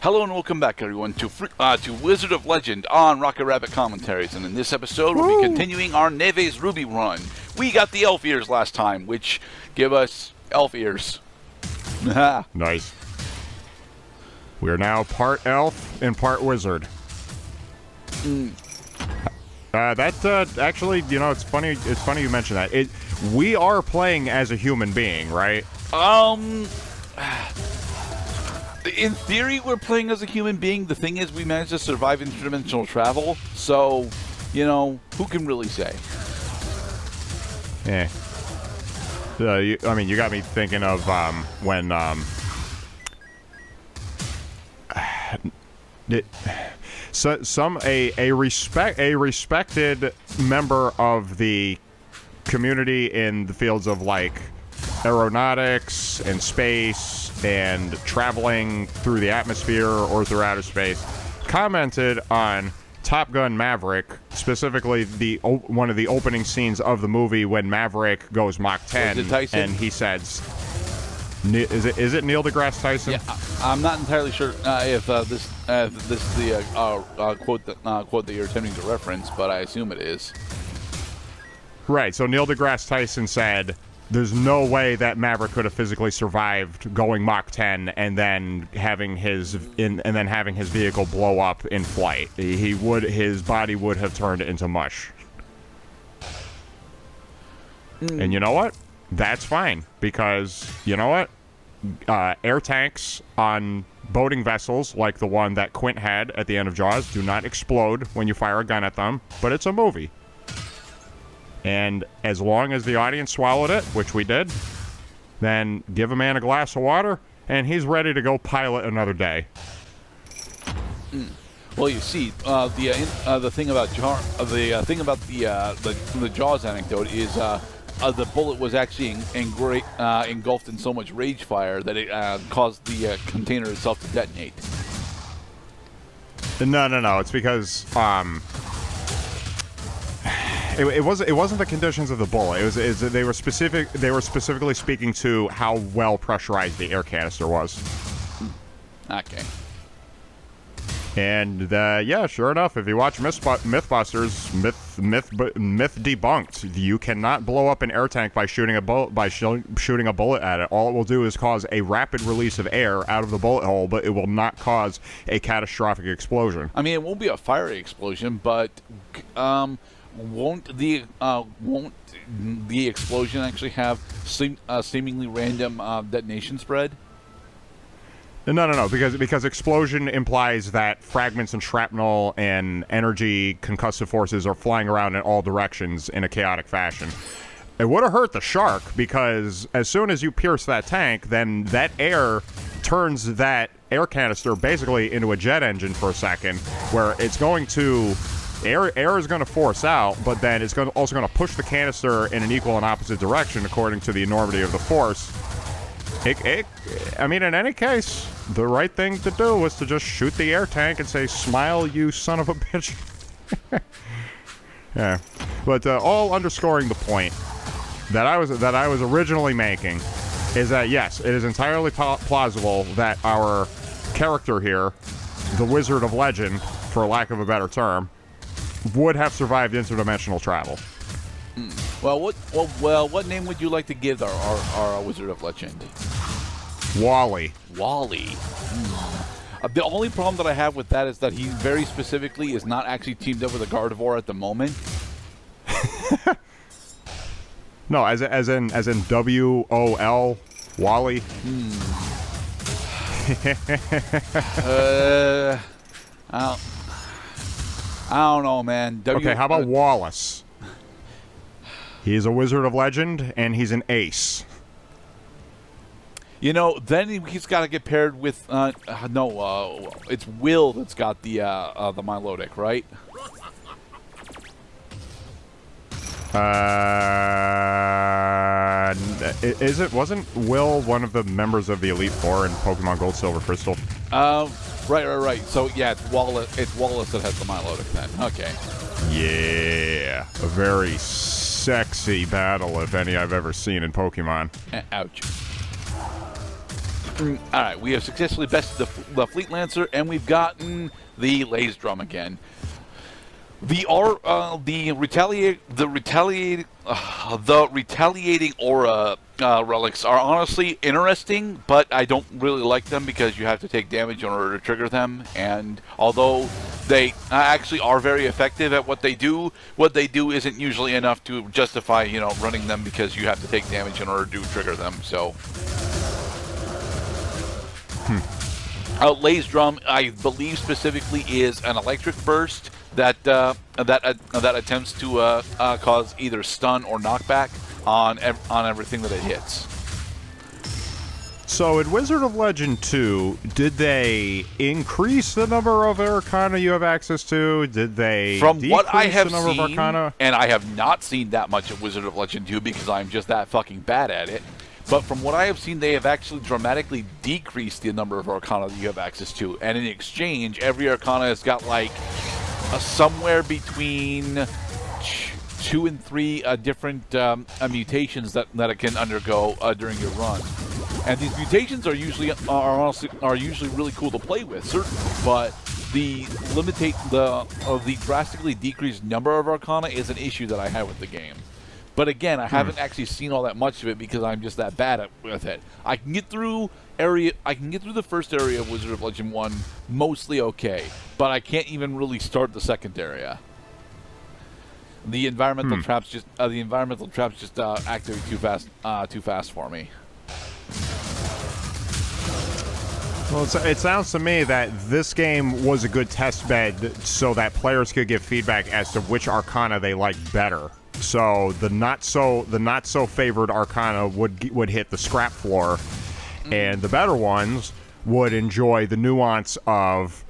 Hello and welcome back, everyone, to Wizard of Legend on Rocket Rabbit Commentaries. And in this episode, we'll be continuing our Neve's Ruby run. We got the elf ears last time, which give us elf ears. Nice. We are now part elf and part wizard. Actually, you know, it's funny. It's funny you mention that. We are playing as a human being, right? In theory, we're playing as a human being. The thing is, we managed to survive interdimensional travel, so, you know, who can really say? Yeah. I mean, you got me thinking of when a respected member of the community in the fields of like aeronautics and space and traveling through the atmosphere or through outer space commented on Top Gun Maverick, specifically one of the opening scenes of the movie when Maverick goes Mach 10, and he says, "Is it Neil deGrasse Tyson?" Yeah, I'm not entirely sure if this is the quote that you're attempting to reference, but I assume it is. Right. So Neil deGrasse Tyson said, "There's no way that Maverick could have physically survived going Mach 10 and then having his vehicle blow up in flight. His body would have turned into mush." And you know what? That's fine, because you know what? Air tanks on boating vessels like the one that Quint had at the end of Jaws do not explode when you fire a gun at them, but it's a movie. And as long as the audience swallowed it, which we did, then give a man a glass of water, and he's ready to go pilot another day. Well, you see, the thing about the Jaws anecdote is the bullet was actually engulfed in so much rage fire that it caused the container itself to detonate. No. It's because It wasn't the conditions of the bullet. They were specifically speaking to how well pressurized the air canister was. Okay. And yeah, sure enough, if you watch MythBusters, myth debunked. You cannot blow up an air tank by shooting a bullet at it. All it will do is cause a rapid release of air out of the bullet hole, but it will not cause a catastrophic explosion. I mean, it won't be a fiery explosion, but won't the explosion actually have seemingly random detonation spread? No, because explosion implies that fragments and shrapnel and energy concussive forces are flying around in all directions in a chaotic fashion. It would have hurt the shark, because as soon as you pierce that tank, then that air turns that air canister basically into a jet engine for a second, where it's going to... Air is going to force out, but then it's also going to push the canister in an equal and opposite direction according to the enormity of the force. I mean, in any case, the right thing to do was to just shoot the air tank and say, "Smile, you son of a bitch." Yeah, but all underscoring the point that I was originally making is that yes, it is entirely plausible that our character here, the Wizard of Legend, for lack of a better term, would have survived interdimensional travel. Well, what name would you like to give our Wizard of Legend? Wally. Wally. The only problem that I have with that is that he very specifically is not actually teamed up with a Gardevoir at the moment. No, as in WOL, Wally. I don't know, man. Okay, how about Wallace? He's a Wizard of Legend, and he's an ace. You know, then he's got to get paired with... it's Will that's got the Milotic, right? Wasn't Will one of the members of the Elite Four in Pokemon Gold, Silver, Crystal? Right. So, yeah, it's Wallace that has the Milotic then. Okay. Yeah. A very sexy battle, if any I've ever seen in Pokemon. Ouch. All right, we have successfully bested the Fleet Lancer, and we've gotten the Laze Drum again. The retaliating aura relics are honestly interesting, but I don't really like them because you have to take damage in order to trigger them. And although they actually are very effective at what they do isn't usually enough to justify, running them because you have to take damage in order to trigger them. So. Laze Drum, I believe specifically, is an electric burst that attempts to cause either stun or knockback on everything that it hits. So in Wizard of Legend 2, did they increase the number of Arcana you have access to? Did they From what I decrease have the number seen, of Arcana? And I have not seen that much of Wizard of Legend 2 because I'm just that fucking bad at it. But from what I have seen, they have actually dramatically decreased the number of Arcana that you have access to. And in exchange, every Arcana has got like somewhere between 2 and 3 different mutations that it can undergo during your run. And these mutations are usually really cool to play with, certainly. But the drastically decreased number of Arcana is an issue that I have with the game. But again, I haven't actually seen all that much of it because I'm just that bad with it. I can get through the first area of Wizard of Legend 1 mostly okay, but I can't even really start the second area. The environmental traps just activate too fast for me. Well, it sounds to me that this game was a good test bed so that players could give feedback as to which Arcana they like better. So the not so favored Arcana would hit the scrap floor, and the better ones would enjoy the nuance of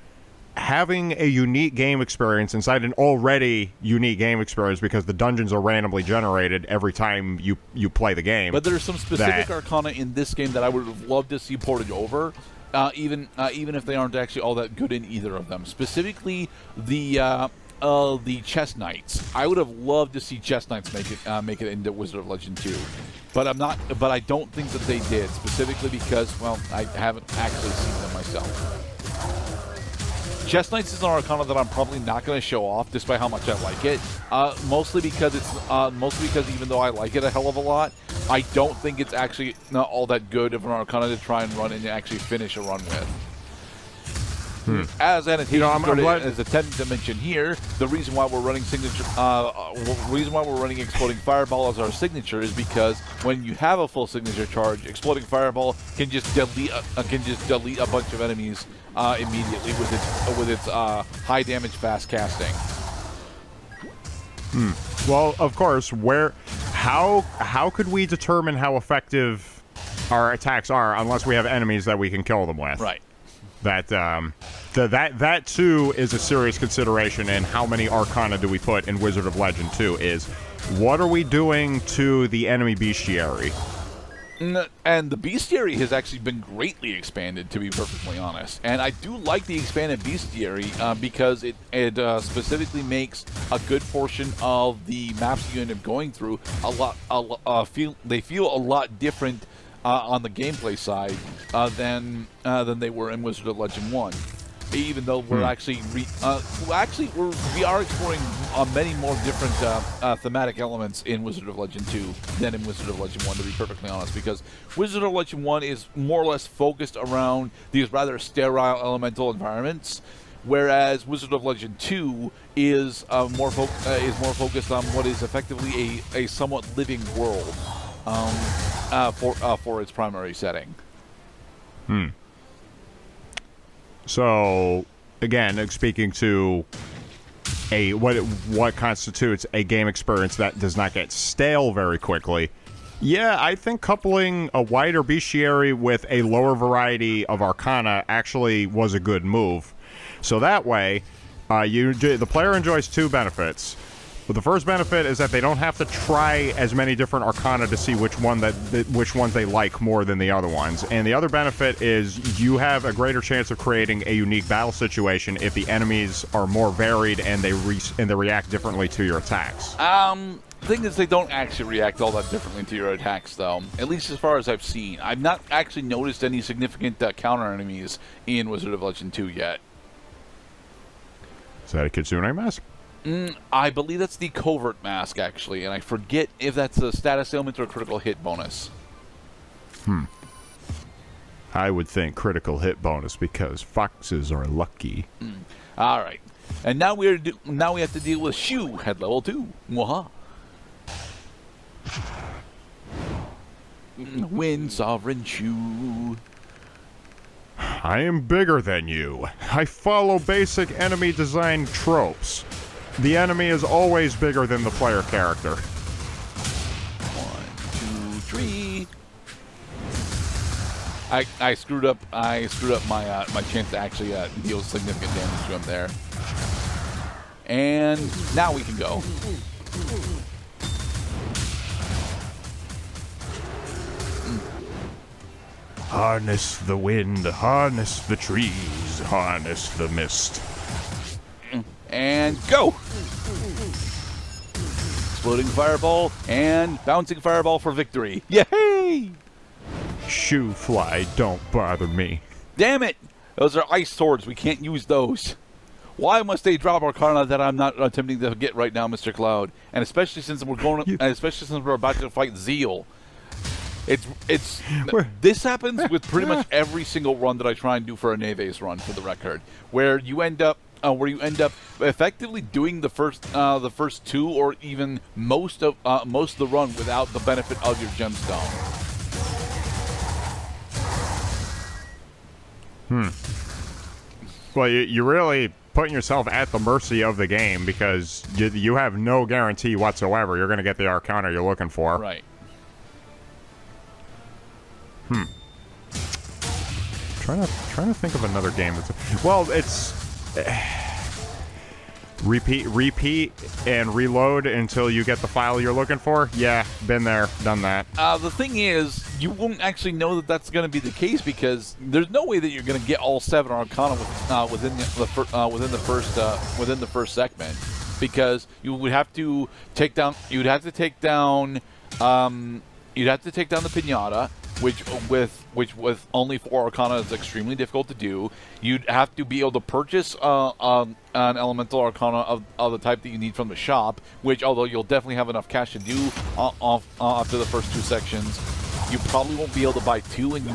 having a unique game experience inside an already unique game experience because the dungeons are randomly generated every time you play the game. But there are some specific Arcana in this game that I would have loved to see ported over, even if they aren't actually all that good in either of them. Specifically, the Chess Knights. I would have loved to see Chess Knights make it into Wizard of Legend 2, but I don't think that they did, specifically because, well, I haven't actually seen them myself. Chess Knights is an Arcana that I'm probably not going to show off, despite how much I like it. Mostly because even though I like it a hell of a lot, I don't think it's actually not all that good of an Arcana to try and run and actually finish a run with. As annotation is attempting to mention here, the reason why we're running Exploding Fireball as our signature is because when you have a full signature charge, Exploding Fireball can just delete a bunch of enemies immediately with its high damage fast casting. Well, of course, how could we determine how effective our attacks are unless we have enemies that we can kill them with? Right. That too is a serious consideration in how many Arcana do we put in Wizard of Legend 2 is what are we doing to the enemy bestiary? And the bestiary has actually been greatly expanded, to be perfectly honest. And I do like the expanded bestiary because it specifically makes a good portion of the maps that you end up going through feel a lot different on the gameplay side than they were in Wizard of Legend 1. Even though we're actually we are exploring many more different thematic elements in Wizard of Legend 2 than in Wizard of Legend 1, to be perfectly honest, because Wizard of Legend 1 is more or less focused around these rather sterile elemental environments, whereas Wizard of Legend 2 is more focused on what is effectively a somewhat living world for its primary setting. So, again, speaking to what constitutes a game experience that does not get stale very quickly, yeah, I think coupling a wider bestiary with a lower variety of Arcana actually was a good move. So that way, the player enjoys two benefits. Well, the first benefit is that they don't have to try as many different arcana to see which ones they like more than the other ones. And the other benefit is you have a greater chance of creating a unique battle situation if the enemies are more varied and they react differently to your attacks. The thing is, they don't actually react all that differently to your attacks, though. At least as far as I've seen. I've not actually noticed any significant counter enemies in Wizard of Legend 2 yet. Is that a Kitsune mask? I believe that's the covert mask, actually, and I forget if that's a status ailment or a critical hit bonus. I would think critical hit bonus because foxes are lucky. All right, and now we have to deal with Shuu at level 2. Mwaha. Win, Sovereign Shuu. I am bigger than you. I follow basic enemy design tropes. The enemy is always bigger than the player character. 1, 2, 3. I screwed up my chance to actually deal significant damage to him there. And now we can go. Harness the wind, harness the trees, harness the mist. And go! Exploding fireball and bouncing fireball for victory. Yay! Shoo fly, don't bother me. Damn it! Those are ice swords. We can't use those. Why must they drop Arcana that I'm not attempting to get right now, Mr. Cloud? And especially since we're about to fight Zeal. This happens with pretty much every single run that I try and do for a Neve's run, for the record, where you end up effectively doing the first two or even most of the run without the benefit of your gemstone. Well, you're really putting yourself at the mercy of the game because you have no guarantee whatsoever you're going to get the Arcana you're looking for. Right. Trying to think of another game that's... Well, it's... repeat and reload until you get the file you're looking for. Yeah, been there, done that. The thing is, you won't actually know that that's going to be the case because there's no way that you're going to get all 7 Arcana within the first segment, because you would have to take down the Pinata, which with only 4 Arcana is extremely difficult to do. You'd have to be able to purchase an Elemental Arcana of the type that you need from the shop, which, although you'll definitely have enough cash to do after the first 2 sections, you probably won't be able to buy 2, and you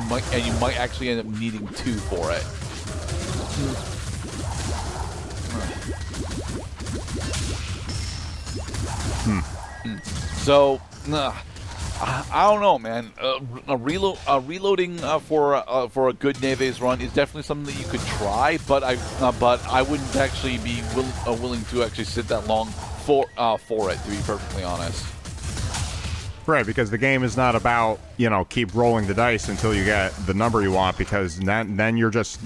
might actually end up needing 2 for it. So, I don't know, man. Reloading for a good Neve's run is definitely something that you could try, but I wouldn't actually be willing to actually sit that long for it, to be perfectly honest. Right, because the game is not about, keep rolling the dice until you get the number you want, because then you're just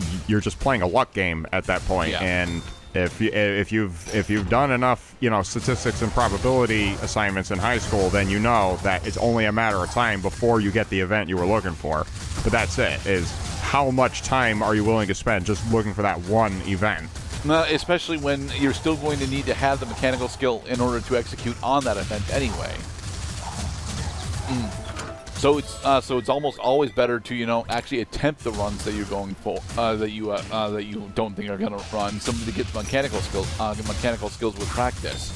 playing a luck game at that point. Yeah. And if you've done enough, statistics and probability assignments in high school, then you know that it's only a matter of time before you get the event you were looking for. But that's it, is how much time are you willing to spend just looking for that one event? Especially when you're still going to need to have the mechanical skill in order to execute on that event anyway. So it's almost always better to actually attempt the runs that you're going for that you don't think are going to run, simply to get the mechanical skills with practice.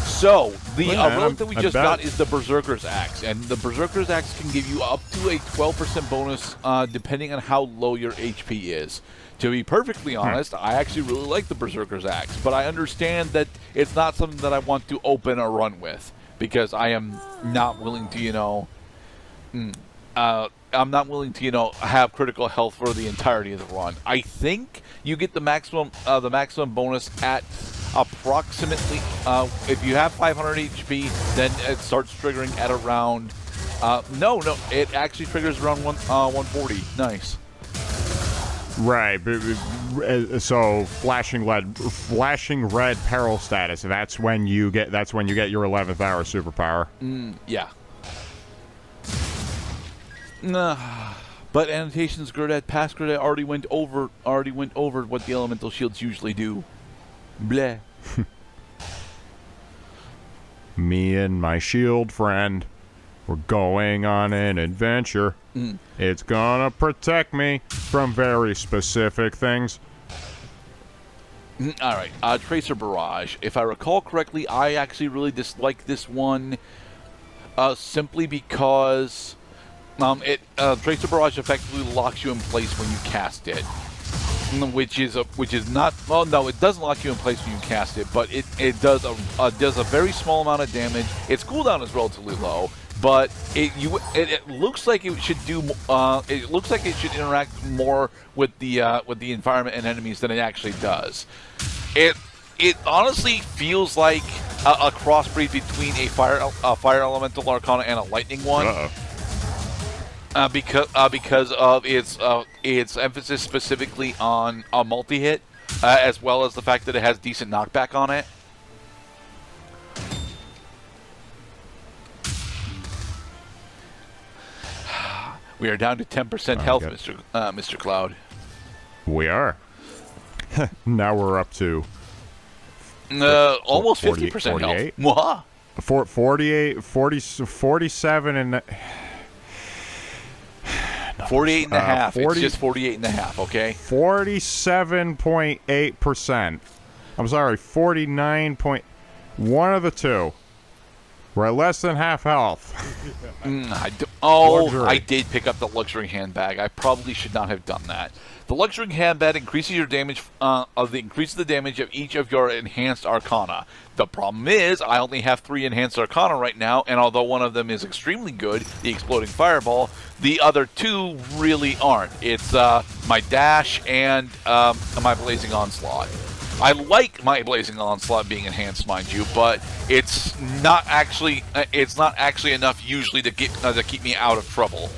So the relic that we just got is the Berserker's Axe, and the Berserker's Axe can give you up to a 12% bonus depending on how low your HP is. To be perfectly honest, I actually really like the Berserker's Axe, but I understand that it's not something that I want to open a run with, because I am not willing to, I'm not willing to, have critical health for the entirety of the run. I think you get the maximum bonus at approximately, if you have 500 HP, then it starts triggering at around, no, it actually triggers around 140. Nice. Right. So flashing red peril status. That's when you get your 11th hour superpower. Yeah. Nah. But annotations Gerdat past Gerdat already went over what the elemental shields usually do. Bleh. Me and my shield friend, we're going on an adventure. It's gonna protect me from very specific things. All right, Tracer Barrage. If I recall correctly, I actually really dislike this one, simply because Tracer Barrage effectively locks you in place when you cast it, which is not. Well, no, it doesn't lock you in place when you cast it, but it does a very small amount of damage. Its cooldown is relatively low, but it looks like it should do. It looks like it should interact more with the environment and enemies than it actually does. It honestly feels like a crossbreed between a fire elemental arcana and a lightning one. Because of its emphasis specifically on a multi-hit, as well as the fact that it has decent knockback on it. We are down to 10% health, Mr. Cloud. We are. Now we're up to almost 50% health. Mwah. 47 and 48 and a half. It's just 48 and a half, okay? 47.8%. I'm sorry, 49. One of the two. We're at less than half health. I did pick up the luxury handbag. I probably should not have done that. The luxury handbag increases your damage increases the damage of each of your enhanced arcana. The problem is I only have 3 enhanced arcana right now, and although one of them is extremely good, the exploding fireball, the other 2 really aren't. It's my dash and my blazing onslaught. I like my blazing onslaught being enhanced, mind you, but it's not actually enough usually to keep me out of trouble.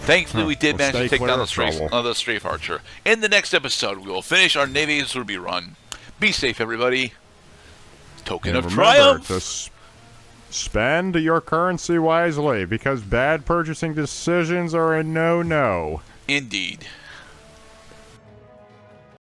Thankfully, we did manage to take down the strafe archer. In the next episode, we will finish our Neve's Ruby run. Be safe, everybody. Token of triumph. To spend your currency wisely, because bad purchasing decisions are a no-no. Indeed.